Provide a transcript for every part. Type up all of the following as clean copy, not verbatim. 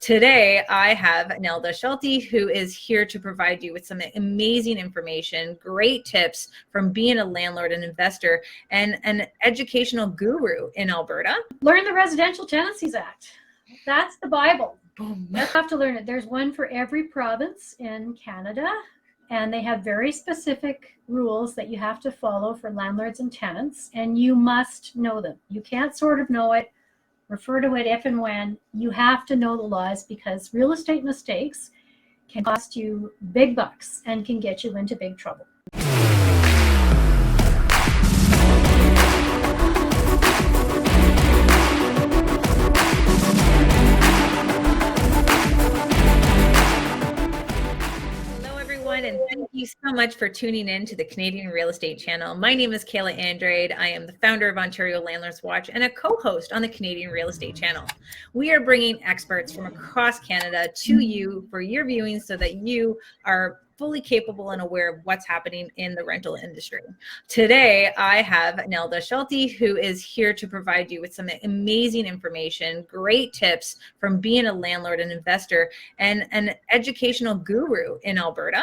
Today, I have Nelda Schulte, who is here to provide you with some amazing information, great tips from being a landlord and investor, and an educational guru in Alberta. Learn the Residential Tenancies Act. That's the Bible. Boom. You have to learn it. There's one for every province in Canada, and they have very specific rules that you have to follow for landlords and tenants, and you must know them. You can't sort of know it, refer to it if and when. You have to know the laws, because real estate mistakes can cost you big bucks and can get you into big trouble. And thank you so much for tuning in to the Canadian Real Estate Channel. My name is Kayla Andrade. I am the founder of Ontario Landlords Watch and a co-host on the Canadian Real Estate Channel. We are bringing experts from across Canada to you for your viewing so that you are fully capable and aware of what's happening in the rental industry. Today, I have Nelda Schulte, who is here to provide you with some amazing information, great tips from being a landlord and investor, and an educational guru in Alberta.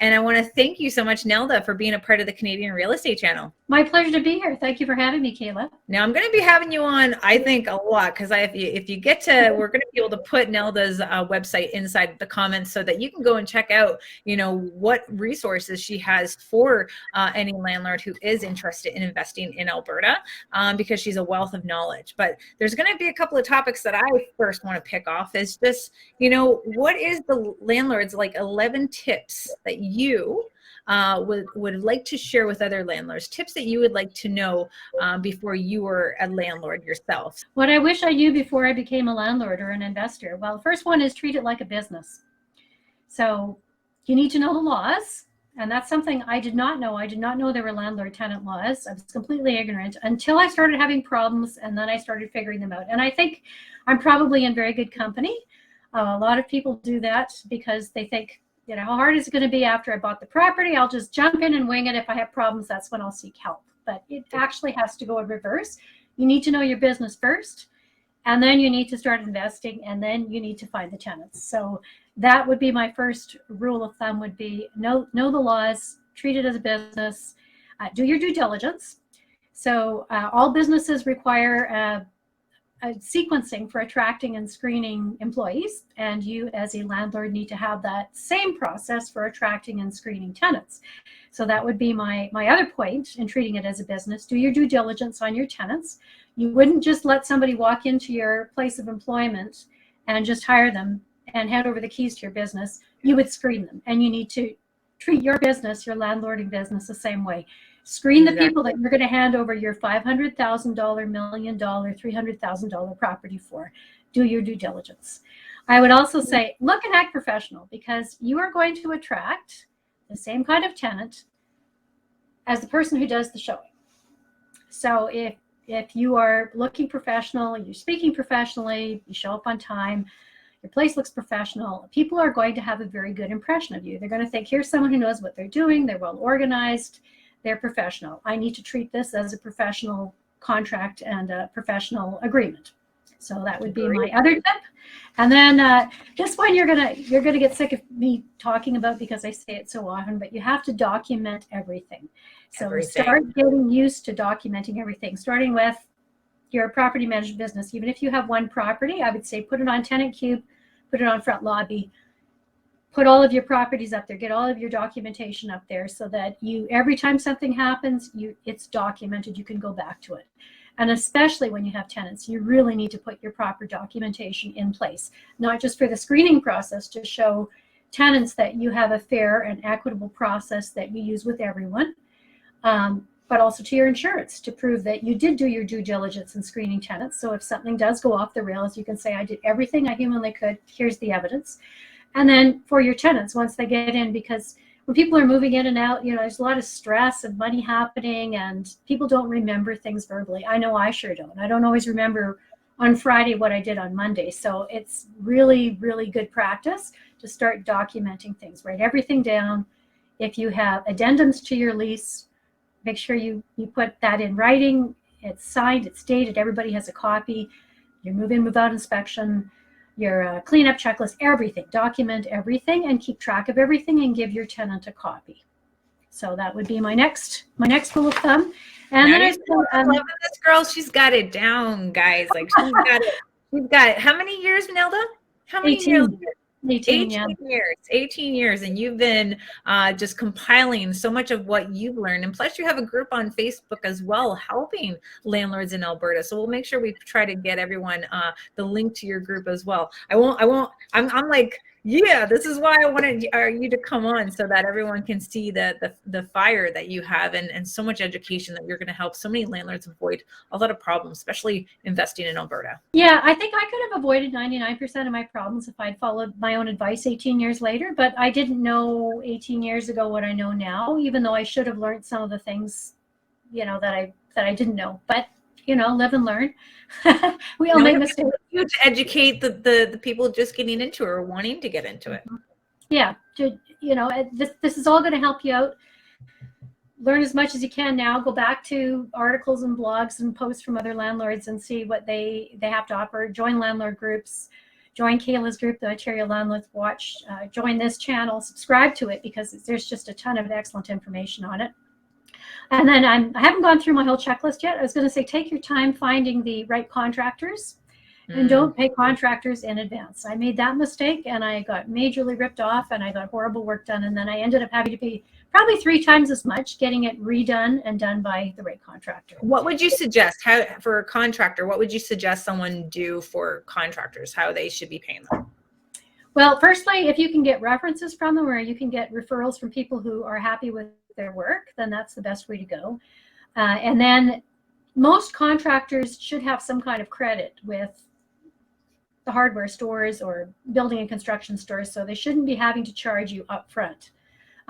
And I want to thank you so much, Nelda, for being a part of the Canadian Real Estate Channel. My pleasure to be here. Thank you for having me, Kayla. Now, I'm going to be having you on, I think, a lot, because if you get to, we're going to be able to put Nelda's website inside the comments so that you can go and check out, what resources she has for any landlord who is interested in investing in Alberta, because she's a wealth of knowledge. But there's going to be a couple of topics that I first want to pick off is just, what is the landlord's 11 tips that you would like to share with other landlords, tips that you would like to know before you were a landlord yourself? What I wish I knew before I became a landlord or an investor. Well, the first one is treat it like a business. So you need to know the laws, and that's something I did not know. I did not know there were landlord-tenant laws. I was completely ignorant until I started having problems, and then I started figuring them out. And I think I'm probably in very good company. A lot of people do that because they think, how hard is it going to be after I bought the property? I'll just jump in and wing it. If I have problems, that's when I'll seek help. But it actually has to go in reverse. You need to know your business first, and then you need to start investing, and then you need to find the tenants. So that would be my first rule of thumb, would be know the laws, treat it as a business, do your due diligence. So all businesses require a sequencing for attracting and screening employees, and you as a landlord need to have that same process for attracting and screening tenants. So that would be my other point in treating it as a business. Do your due diligence on your tenants. You wouldn't just let somebody walk into your place of employment and just hire them and hand over the keys to your business. You would screen them, and you need to treat your business, your landlording business, the same way. Screen the people that you're going to hand over your $500,000, $1 million, $300,000 property for. Do your due diligence. I would also say look and act professional, because you are going to attract the same kind of tenant as the person who does the showing. So if you are looking professional, you're speaking professionally, you show up on time, your place looks professional, people are going to have a very good impression of you. They're going to think, here's someone who knows what they're doing, they're well organized, they're professional. I need to treat this as a professional contract and a professional agreement. So that would be my other tip. And then this one you're gonna get sick of me talking about because I say it so often, but you have to document everything. So start getting used to documenting everything, starting with your property management business. Even if you have one property, I would say put it on Tenant Cube, put it on Front Lobby, put all of your properties up there, get all of your documentation up there so that every time something happens, it's documented, you can go back to it. And especially when you have tenants, you really need to put your proper documentation in place, not just for the screening process to show tenants that you have a fair and equitable process that you use with everyone, but also to your insurance to prove that you did do your due diligence in screening tenants. So if something does go off the rails, you can say, I did everything I humanly could, here's the evidence. And then for your tenants, once they get in, because when people are moving in and out, there's a lot of stress and money happening, and people don't remember things verbally. I know I sure don't. I don't always remember on Friday what I did on Monday. So it's really, really good practice to start documenting things. Write everything down. If you have addendums to your lease, make sure you put that in writing. It's signed, it's dated, everybody has a copy. Your move-in, move-out inspection, your cleanup checklist, everything. Document everything and keep track of everything and give your tenant a copy. So that would be my next rule of thumb. And then I'm loving this girl. She's got it down, guys. Like she's got it. She's got it. How many years, Nelda? How many 18. years? 18 yeah. years, 18 years, and you've been just compiling so much of what you've learned. And plus you have a group on Facebook as well, helping landlords in Alberta. So we'll make sure we try to get everyone the link to your group as well. I'm like, yeah, this is why I wanted you to come on, so that everyone can see the fire that you have, and so much education that you're going to help so many landlords avoid a lot of problems, especially investing in Alberta. Yeah, I think I could have avoided 99% of my problems if I'd followed my own advice 18 years later, but I didn't know 18 years ago what I know now, even though I should have learned some of the things, that I didn't know. But live and learn. We all make mistakes. To educate the people just getting into it or wanting to get into it. Yeah, this is all going to help you out. Learn as much as you can now. Go back to articles and blogs and posts from other landlords and see what they have to offer. Join landlord groups. Join Kayla's group, the Ontario Landlords Watch. Join this channel. Subscribe to it because there's just a ton of excellent information on it. And then I haven't gone through my whole checklist yet. I was going to say, take your time finding the right contractors and don't pay contractors in advance. I made that mistake and I got majorly ripped off and I got horrible work done. And then I ended up having to pay probably 3 times as much getting it redone and done by the right contractor. What would you suggest for a contractor? What would you suggest someone do for contractors, how they should be paying them? Well, firstly, if you can get references from them or you can get referrals from people who are happy with their work, then that's the best way to go. And then most contractors should have some kind of credit with the hardware stores or building and construction stores, so they shouldn't be having to charge you up front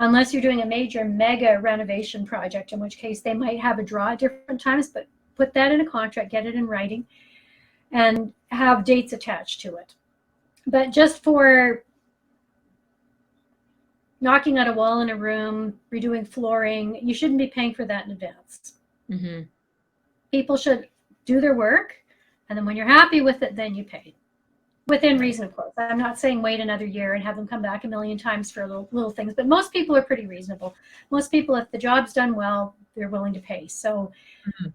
unless you're doing a major mega renovation project, in which case they might have a draw at different times, but put that in a contract, get it in writing, and have dates attached to it. But just for knocking out a wall in a room, redoing flooring, you shouldn't be paying for that in advance. Mm-hmm. People should do their work, and then when you're happy with it, then you pay. Within reason, of course. I'm not saying wait another year and have them come back a million times for little things, but most people are pretty reasonable. Most people, if the job's done well, they're willing to pay. So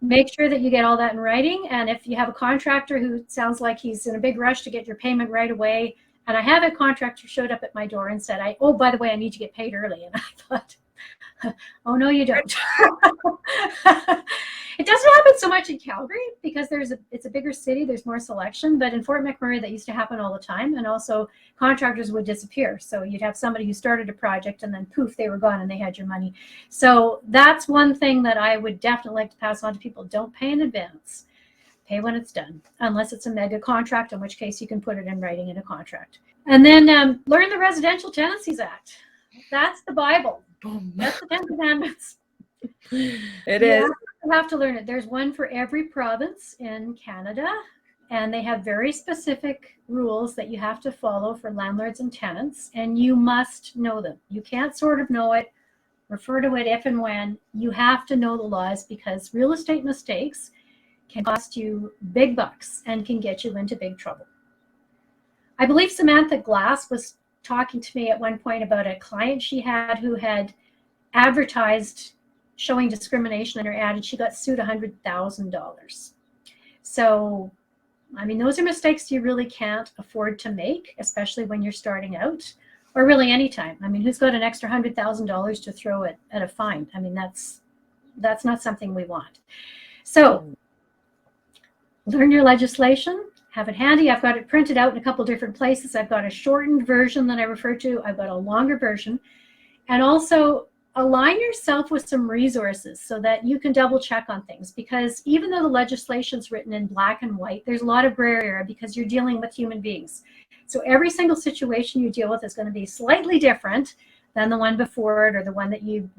make sure that you get all that in writing. And if you have a contractor who sounds like he's in a big rush to get your payment right away, and I have a contractor showed up at my door and said, oh, by the way, I need to get paid early. And I thought, oh, no, you don't. It doesn't happen so much in Calgary because it's a bigger city. There's more selection. But in Fort McMurray, that used to happen all the time. And also contractors would disappear. So you'd have somebody who started a project and then poof, they were gone and they had your money. So that's one thing that I would definitely like to pass on to people. Don't pay in advance. Pay when it's done, unless it's a mega contract, in which case you can put it in writing in a contract. And then learn the Residential Tenancies Act. That's the Bible. That's the 10 Commandments. It is. You have to learn it. There's one for every province in Canada, and they have very specific rules that you have to follow for landlords and tenants, and you must know them. You can't sort of know it, refer to it if and when. You have to know the laws because real estate mistakes can cost you big bucks and can get you into big trouble. I believe Samantha Glass was talking to me at one point about a client she had who had advertised showing discrimination in her ad, and she got sued $100,000. So, I mean, those are mistakes you really can't afford to make, especially when you're starting out, or really anytime. I mean, who's got an extra $100,000 to throw at a fine? I mean, that's not something we want. So, learn your legislation, have it handy. I've got it printed out in a couple different places. I've got a shortened version that I refer to. I've got a longer version. And also align yourself with some resources so that you can double check on things, because even though the legislation's written in black and white, there's a lot of gray area because you're dealing with human beings. So every single situation you deal with is going to be slightly different than the one before it or the one that you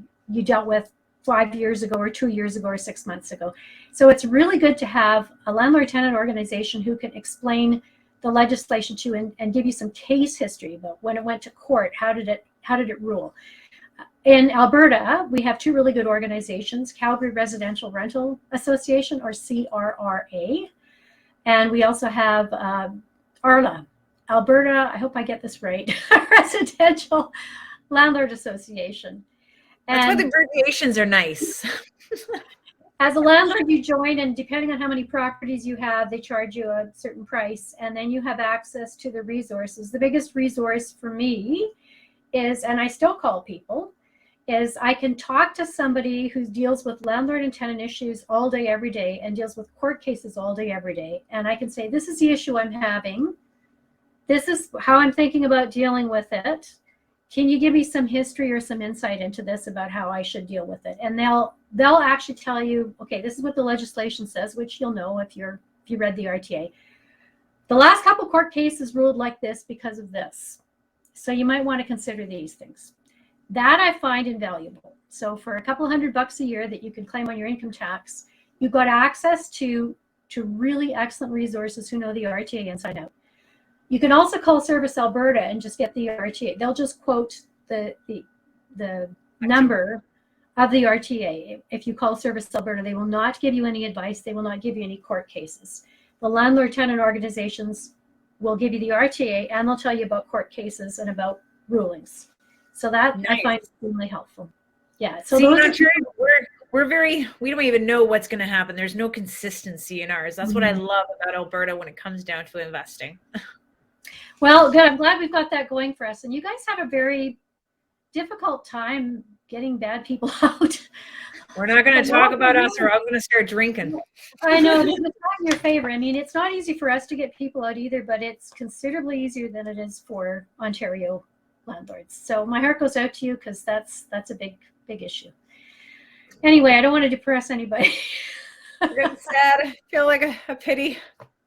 dealt with 5 years ago or 2 years ago or 6 months ago. So it's really good to have a landlord-tenant organization who can explain the legislation to you and give you some case history about when it went to court, how did it rule. In Alberta, we have 2 really good organizations, Calgary Residential Rental Association, or CRRA, and we also have ARLA, Alberta, I hope I get this right, Residential Landlord Association. That's why And the abbreviations are nice. as a landlord, you join, and depending on how many properties you have, they charge you a certain price, and then you have access to the resources. The biggest resource for me is, and I still call people, is I can talk to somebody who deals with landlord and tenant issues all day, every day, and deals with court cases all day, every day. And I can say, this is the issue I'm having. This is how I'm thinking about dealing with it. Can you give me some history or some insight into this about how I should deal with it? And they'll actually tell you, okay, this is what the legislation says, which you'll know if you read the RTA. The last couple court cases ruled like this because of this. So you might want to consider these things. That I find invaluable. So for a couple $100 a year that you can claim on your income tax, you've got access to really excellent resources who know the RTA inside out. You can also call Service Alberta and just get the RTA. They'll just quote the number of the RTA. If you call Service Alberta, they will not give you any advice. They will not give you any court cases. The landlord tenant organizations will give you the RTA, and they'll tell you about court cases and about rulings. So that nice. I find extremely helpful. Yeah. So see, we don't even know what's going to happen. There's no consistency in ours. That's what I love about Alberta when it comes down to investing. Well, good. I'm glad we've got that going for us. And you guys have a very difficult time getting bad people out. We're not going to talk about us, or I'm going to start drinking. I know, it's not in your favor. I mean, it's not easy for us to get people out either, but it's considerably easier than it is for Ontario landlords. So my heart goes out to you, because that's a big issue. Anyway, I don't want to depress anybody. I'm getting sad. I feel like a pity.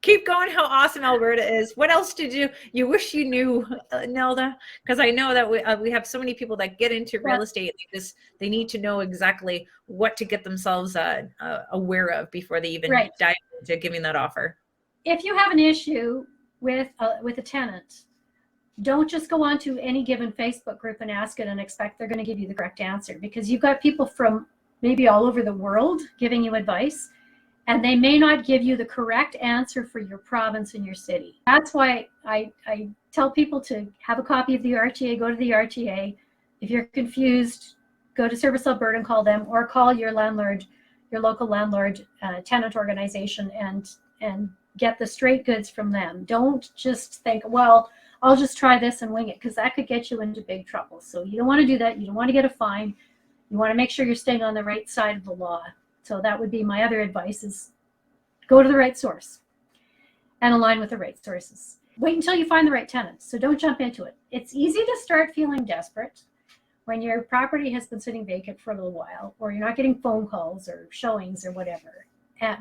Keep going. How awesome Alberta is. What else did you wish you knew, Nelda? Because I know that we have so many people that get into real estate. They need to know exactly what to get themselves aware of before they even dive into giving that offer. If you have an issue with a tenant, don't just go onto any given Facebook group and ask it and expect they're going to give you the correct answer, because you've got people from maybe all over the world giving you advice, and they may not give you the correct answer for your province and your city. That's why I tell people to have a copy of the RTA, go to the RTA. If you're confused, go to Service Alberta and call them, or call your landlord, your local landlord tenant organization, and get the straight goods from them. Don't just think, well, I'll just try this and wing it, because that could get you into big trouble. So you don't want to do that. You don't want to get a fine. You want to make sure you're staying on the right side of the law. So that would be my other advice, is go to the right source and align with the right sources. Wait until you find the right tenant. So don't jump into it. It's easy to start feeling desperate when your property has been sitting vacant for a little while, or you're not getting phone calls or showings or whatever.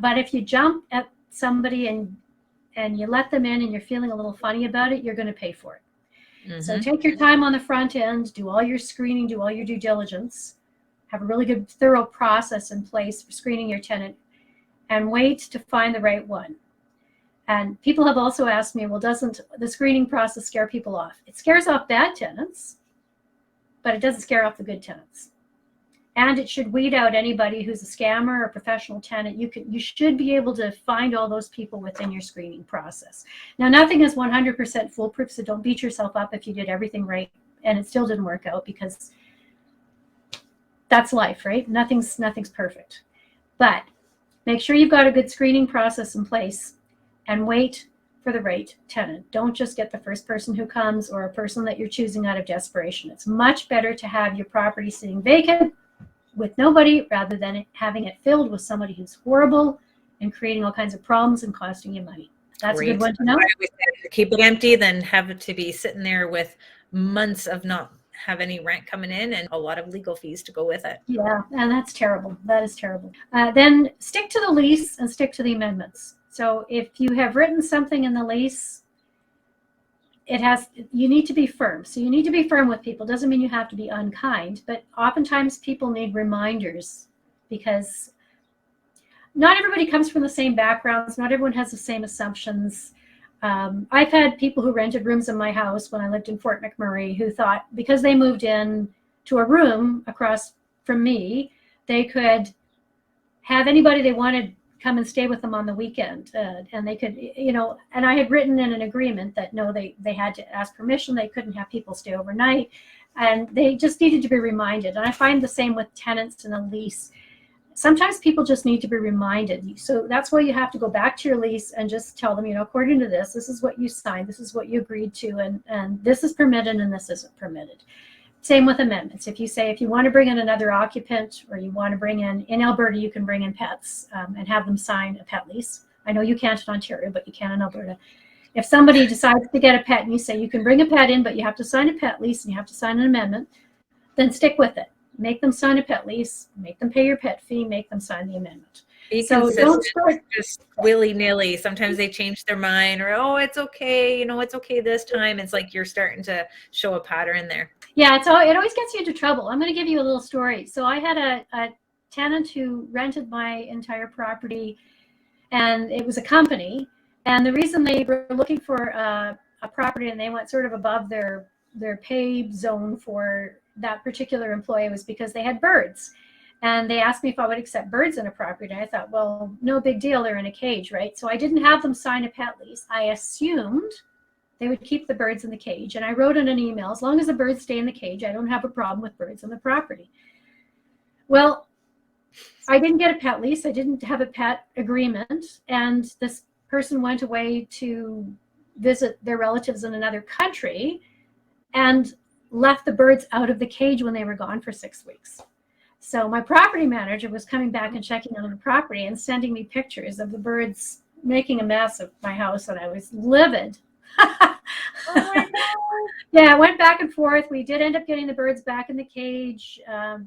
But if you jump at somebody and you let them in and you're feeling a little funny about it, you're going to pay for it. So take your time on the front end, do all your screening, do all your due diligence, have a really good, thorough process in place for screening your tenant, and wait to find the right one. And people have also asked me, well, doesn't the screening process scare people off? It scares off bad tenants, but it doesn't scare off the good tenants. And it should weed out anybody who's a scammer or a professional tenant. You should be able to find all those people within your screening process. Now, nothing is 100% foolproof, so don't beat yourself up if you did everything right and it still didn't work out, because that's life, right? Nothing's perfect. But make sure you've got a good screening process in place, and wait for the right tenant. Don't just get the first person who comes, or a person that you're choosing out of desperation. It's much better to have your property sitting vacant with nobody, rather than having it filled with somebody who's horrible and creating all kinds of problems and costing you money. That's great. A good one to know. Keep it empty than have it to be sitting there with months of not have any rent coming in and a lot of legal fees to go with it. Yeah, and that's terrible. That is terrible. Then stick to the lease and stick to the amendments. So if you have written something in the lease, you need to be firm. So you need to be firm with people. Doesn't mean you have to be unkind, but oftentimes people need reminders, because not everybody comes from the same backgrounds. Not everyone has the same assumptions. I've had people who rented rooms in my house when I lived in Fort McMurray who thought because they moved in to a room across from me, they could have anybody they wanted come and stay with them on the weekend, and they could, and I had written in an agreement that no, they had to ask permission. They couldn't have people stay overnight, and they just needed to be reminded. And I find the same with tenants in a lease. Sometimes people just need to be reminded. So that's why you have to go back to your lease and just tell them, according to this is what you signed, this is what you agreed to, and this is permitted and this isn't permitted. Same with amendments. If you want to bring in another occupant, or you want to bring in Alberta, you can bring in pets and have them sign a pet lease. I know you can't in Ontario, but you can in Alberta. If somebody decides to get a pet and you say you can bring a pet in, but you have to sign a pet lease and you have to sign an amendment, then stick with it. Make them sign a pet lease, make them pay your pet fee, make them sign the amendment. Be So consistent, don't start just willy-nilly. Sometimes they change their mind, or, oh, it's okay, it's okay this time. It's like you're starting to show a pattern there. Yeah, it always gets you into trouble. I'm going to give you a little story. So I had a tenant who rented my entire property, and it was a company. And the reason they were looking for a property and they went sort of above their pay zone for that particular employee was because they had birds. And they asked me if I would accept birds in a property. And I thought, well, no big deal. They're in a cage, right? So I didn't have them sign a pet lease. I assumed they would keep the birds in the cage. And I wrote in an email, as long as the birds stay in the cage, I don't have a problem with birds on the property. Well, I didn't get a pet lease. I didn't have a pet agreement. And this person went away to visit their relatives in another country and left the birds out of the cage when they were gone for 6 weeks. So my property manager was coming back and checking on the property and sending me pictures of the birds making a mess of my house, and I was livid. Oh my God. Yeah, it went back and forth. We did end up getting the birds back in the cage.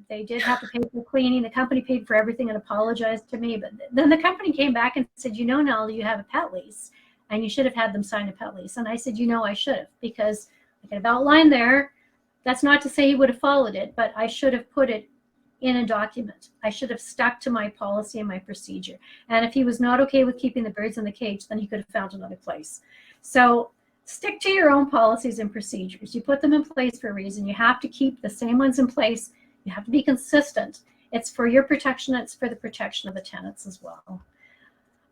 They did have to pay for cleaning. The company paid for everything and apologized to me. But then the company came back and said, Nelda, you have a pet lease, and you should have had them sign a pet lease. And I said, I should have, because I could have outlined there. That's not to say he would have followed it, but I should have put it in a document. I should have stuck to my policy and my procedure. And if he was not okay with keeping the birds in the cage, then he could have found another place. So stick to your own policies and procedures. You put them in place for a reason. You have to keep the same ones in place. You have to be consistent. It's for your protection. It's for the protection of the tenants as well.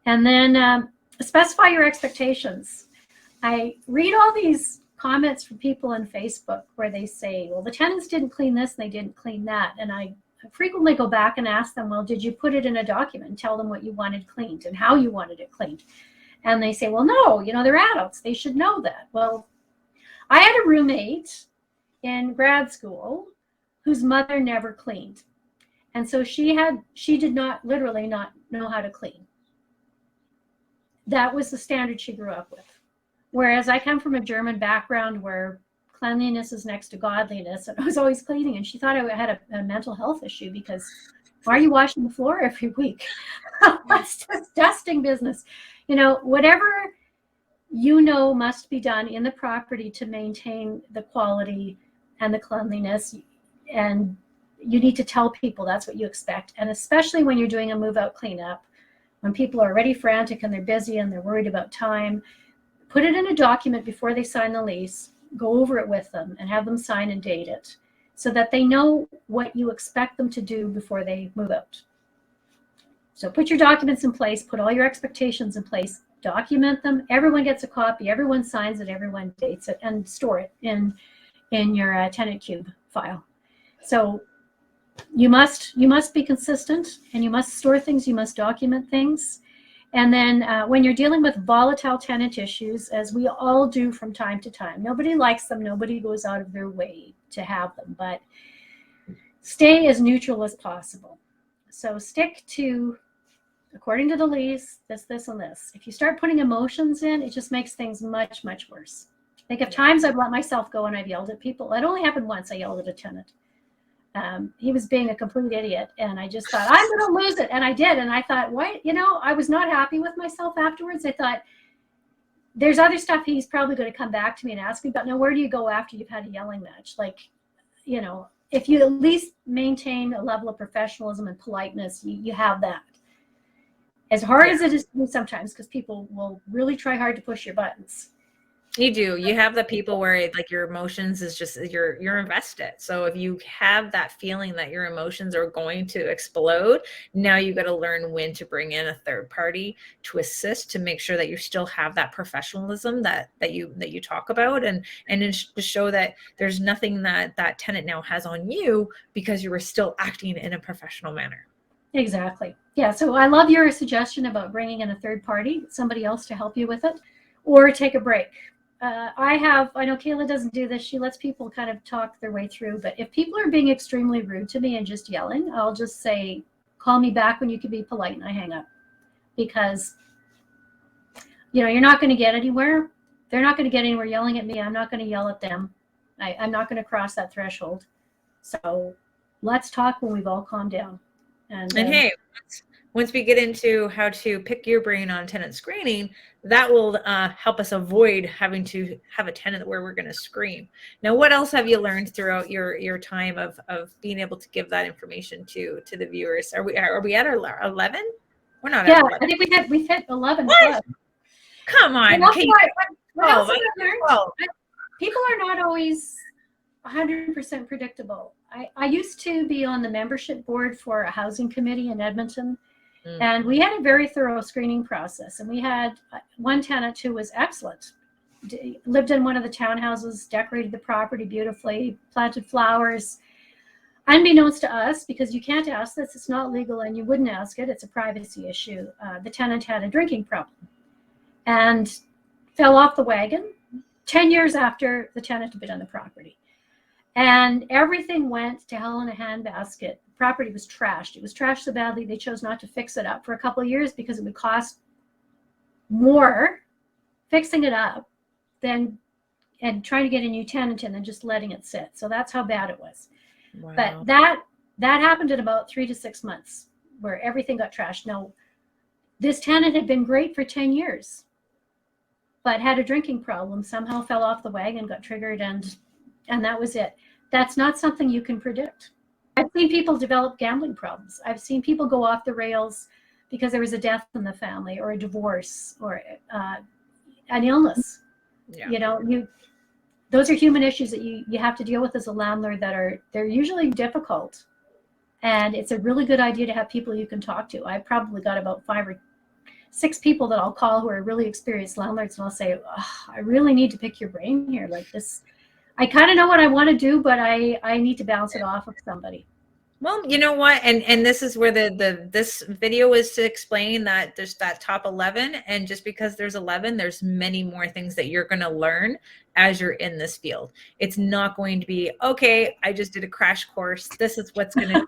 And then specify your expectations. I read all these comments from people on Facebook where they say, well, the tenants didn't clean this and they didn't clean that. And I frequently go back and ask them, well, did you put it in a document and tell them what you wanted cleaned and how you wanted it cleaned? And they say, well, no, they're adults. They should know that. Well, I had a roommate in grad school whose mother never cleaned. And so she did not literally not know how to clean. That was the standard she grew up with. Whereas I come from a German background where cleanliness is next to godliness, and I was always cleaning, and she thought I had a mental health issue because why are you washing the floor every week? That's just dusting business. Whatever must be done in the property to maintain the quality and the cleanliness, and you need to tell people that's what you expect. And especially when you're doing a move-out cleanup, when people are already frantic and they're busy and they're worried about time, put it in a document before they sign the lease, go over it with them and have them sign and date it so that they know what you expect them to do before they move out. So put your documents in place, put all your expectations in place, document them. Everyone gets a copy, everyone signs it, everyone dates it, and store it in your tenant cube file. So you must be consistent, and you must store things, you must document things. And then when you're dealing with volatile tenant issues, as we all do from time to time, nobody likes them, nobody goes out of their way to have them, but stay as neutral as possible. So stick to, according to the lease, this, and this. If you start putting emotions in, it just makes things much, much worse. Think of times I've let myself go and I've yelled at people. It only happened once. I yelled at a tenant. He was being a complete idiot, and I just thought, I'm going to lose it. And I did. And I thought, why? I was not happy with myself afterwards. I thought, there's other stuff he's probably going to come back to me and ask me about. Now, where do you go after you've had a yelling match? If you at least maintain a level of professionalism and politeness, you have that. As hard as it is to do sometimes, because people will really try hard to push your buttons. You do. You have the people where like your emotions is just you're invested. So if you have that feeling that your emotions are going to explode, now you got to learn when to bring in a third party to assist to make sure that you still have that professionalism that you talk about, and to show that there's nothing that that tenant now has on you because you were still acting in a professional manner. Exactly. Yeah. So I love your suggestion about bringing in a third party, somebody else to help you with it, or take a break. I know Kayla doesn't do this. She lets people kind of talk their way through. But if people are being extremely rude to me and just yelling, I'll just say, call me back when you can be polite, and I hang up. Because, you're not going to get anywhere. They're not going to get anywhere yelling at me. I'm not going to yell at them. I'm not going to cross that threshold. So let's talk when we've all calmed down. And hey, once we get into how to pick your brain on tenant screening, that will help us avoid having to have a tenant where we're going to scream. Now, what else have you learned throughout your time of being able to give that information to the viewers? Are we at our 11? We're not at 11. I think we've hit 11 what? plus. Come on. What else have I learned? People are not always 100% predictable. I used to be on the membership board for a housing committee in Edmonton, and we had a very thorough screening process. And we had one tenant who was excellent, lived in one of the townhouses, decorated the property beautifully, planted flowers. Unbeknownst to us, because you can't ask this, it's not legal, and you wouldn't ask it, it's a privacy issue. The tenant had a drinking problem and fell off the wagon 10 years after the tenant had been on the property. And everything went to hell in a handbasket. The property was trashed. It was trashed so badly they chose not to fix it up for a couple of years because it would cost more fixing it up and trying to get a new tenant in than just letting it sit. So that's how bad it was. Wow. But that happened in about 3 to 6 months where everything got trashed. Now, this tenant had been great for 10 years, but had a drinking problem, somehow fell off the wagon, got triggered, and that was it. That's not something you can predict. I've seen people develop gambling problems. I've seen people go off the rails because there was a death in the family or a divorce or an illness. Yeah. Those are human issues that you have to deal with as a landlord they're usually difficult. And it's a really good idea to have people you can talk to. I've probably got about 5 or 6 people that I'll call who are really experienced landlords, and I'll say, I really need to pick your brain here. Like this, I kind of know what I want to do, but I need to bounce it off of somebody. Well, you know what, and this is where this video is to explain that there's that top 11, and just because there's 11, there's many more things that you're going to learn as you're in this field. It's not going to be, okay, I just did a crash course, this is what's going to be.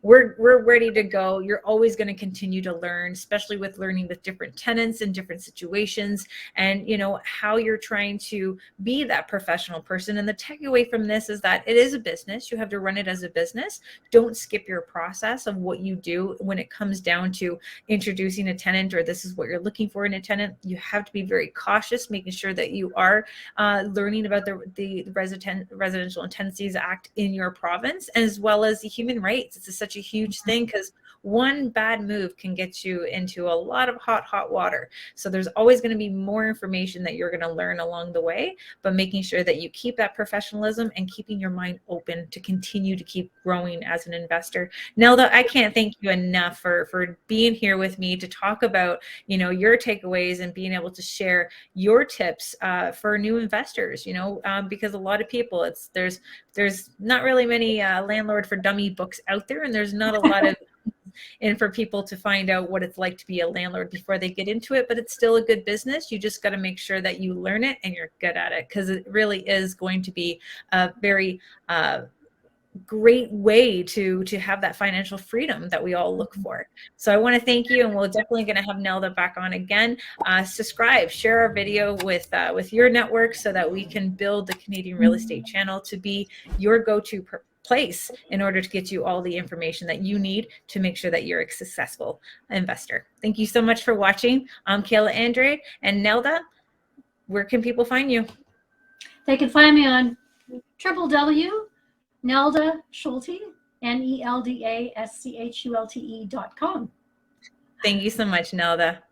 We're ready to go. You're always going to continue to learn, especially with learning with different tenants in different situations, and how you're trying to be that professional person. And the takeaway from this is that it is a business. You have to run it as a business. Don't skip your process of what you do when it comes down to introducing a tenant, or this is what you're looking for in a tenant. You have to be very cautious, making sure that you are learning about the Residential and Tenancies Act in your province, as well as the human rights. It's such a huge thing, because one bad move can get you into a lot of hot water. So there's always going to be more information that you're going to learn along the way, but making sure that you keep that professionalism and keeping your mind open to continue to keep growing as an investor. Nelda, I can't thank you enough for being here with me to talk about your takeaways and being able to share your tips for new investors, because a lot of people, there's not really many Landlord for Dummy books out there, and there's not a lot of and for people to find out what it's like to be a landlord before they get into it. But it's still a good business. You just got to make sure that you learn it and you're good at it, because it really is going to be a very great way to have that financial freedom that we all look for. So I want to thank you, and we're definitely going to have Nelda back on again. Subscribe, share our video with your network, so that we can build the Canadian Real Estate Channel to be your go-to place in order to get you all the information that you need to make sure that you're a successful investor. Thank you so much for watching. I'm Kayla Andrade, and Nelda, where can people find you? They can find me on Nelda Schulte, NeldASchulte.com. Thank you so much, Nelda.